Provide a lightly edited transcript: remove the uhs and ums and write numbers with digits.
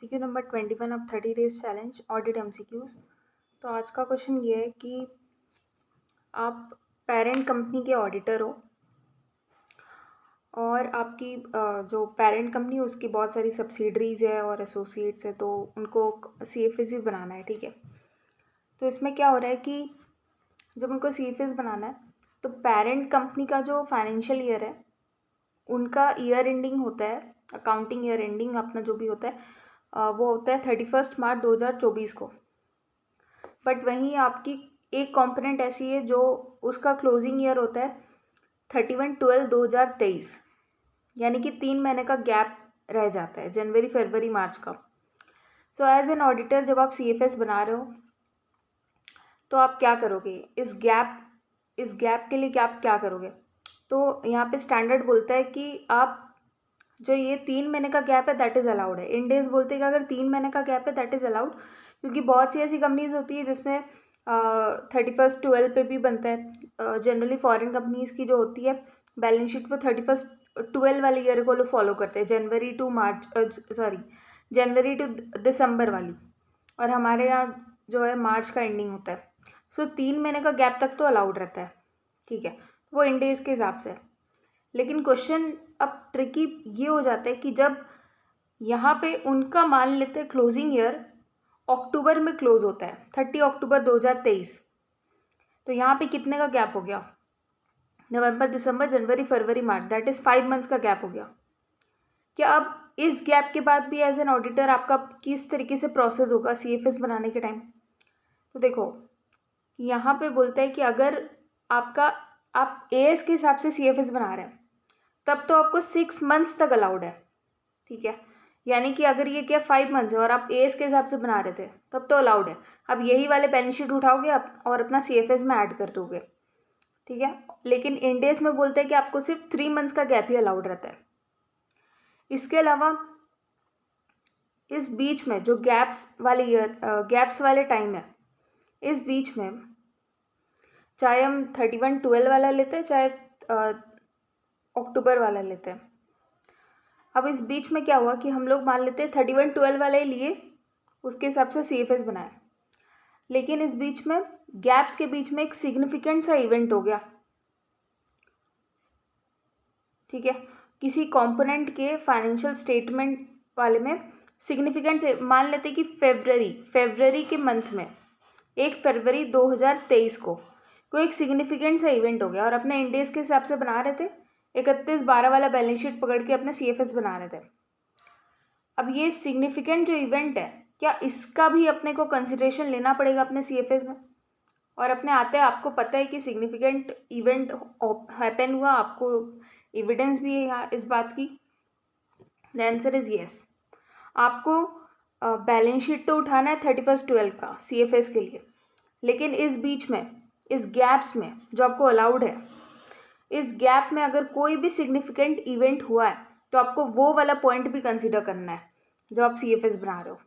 MCQ number 21 of 30 days challenge audit MCQs. तो आज का क्वेश्चन ये है कि आप पेरेंट कंपनी के ऑडिटर हो और आपकी जो पेरेंट कंपनी है उसकी बहुत सारी सब्सिडरीज है और एसोसिएट्स है, तो उनको सीएफएस भी बनाना है। ठीक है, तो इसमें क्या हो रहा है कि जब उनको सीएफएस बनाना है तो पेरेंट कंपनी का जो फाइनेंशियल ईयर है उनका ईयर एंडिंग होता है, अकाउंटिंग ईयर एंडिंग अपना जो भी होता है वो होता है 31 मार्च 2024 को। बट वहीं आपकी एक कंपोनेंट ऐसी है जो उसका क्लोजिंग ईयर होता है 31/12/2023, यानी कि 3 महीने का गैप रह जाता है, जनवरी फरवरी मार्च का। सो एज एन ऑडिटर जब आप सीएफएस बना रहे हो तो आप क्या करोगे, इस गैप के लिए आप क्या करोगे। तो यहाँ पे स्टैंडर्ड बोलता है कि आप जो ये 3 महीने का गैप है दैट इज़ अलाउड है। इन डेज बोलते हैं कि अगर 3 महीने का गैप है दैट इज़ अलाउड, क्योंकि बहुत सी ऐसी कंपनीज होती है जिसमें 31/12 पे भी बनता है। जनरली फॉरेन कंपनीज की जो होती है बैलेंस शीट वो 31/12 वाले ईयर को फॉलो करते हैं, जनवरी टू दिसंबर वाली, और हमारे यहाँ जो है मार्च का एंडिंग होता है। सो 3 महीने का गैप तक तो अलाउड रहता है। ठीक है, वो इन डेज के हिसाब से है। लेकिन क्वेश्चन अब ट्रिकी ये हो जाता है कि जब यहाँ पे उनका मान लेते हैं क्लोजिंग ईयर अक्टूबर में क्लोज होता है 30 अक्टूबर 2023, तो यहाँ पे कितने का गैप हो गया, नवंबर दिसंबर जनवरी फरवरी मार्च, दैट इज़ 5 मंथ्स का गैप हो गया। क्या अब इस गैप के बाद भी एज एन ऑडिटर आपका किस तरीके से प्रोसेस होगा सीएफएस बनाने के टाइम। तो देखो यहाँ पे बोलता है कि अगर आप एएस के हिसाब से सीएफएस बना रहे हैं तब तो आपको 6 मंथ्स तक अलाउड है। ठीक है, यानी कि अगर ये क्या 5 मंथ्स है और आप एएस के हिसाब से बना रहे थे तब तो अलाउड है। अब यही वाले बैलेंस शीट उठाओगे आप और अपना सीएफएस में ऐड कर दोगे। ठीक है, लेकिन इंडेस में बोलते हैं कि आपको सिर्फ 3 मंथ्स का गैप ही अलाउड रहता है। इसके अलावा इस बीच में जो गैप्स वाले टाइम है, इस बीच में चाहे हम 31/12 वाला लेते हैं चाहे अक्टूबर वाला लेते हैं। अब इस बीच में क्या हुआ कि हम लोग मान लेते हैं 31/12 वाला ही लिए, उसके हिसाब से सीएफएस बनाया, लेकिन इस बीच में गैप्स के बीच में एक सिग्निफिकेंट सा इवेंट हो गया। ठीक है, किसी कंपोनेंट के फाइनेंशियल स्टेटमेंट वाले में सिग्निफिकेंट से मान लेते कि फरवरी के मंथ में 1 फरवरी 2023 को कोई एक सिग्निफिकेंट सा इवेंट हो गया और अपने इंडेस के हिसाब से बना रहे थे, 31/12 वाला बैलेंस शीट पकड़ के अपने सीएफएस बना रहे थे। अब ये सिग्निफिकेंट जो इवेंट है, क्या इसका भी अपने को कंसिडरेशन लेना पड़ेगा अपने सीएफएस में। और अपने आते आपको पता है कि सिग्निफिकेंट इवेंट हैपन हुआ, आपको एविडेंस भी है यहाँ इस बात की। The answer is yes. आपको बैलेंस शीट तो उठाना है 31/12 का सीएफएस के लिए, लेकिन इस बीच में इस गैप्स में जो आपको अलाउड है, इस गैप में अगर कोई भी सिग्निफिकेंट इवेंट हुआ है तो आपको वो वाला पॉइंट भी कंसिडर करना है जब आप सीएफएस बना रहे हो।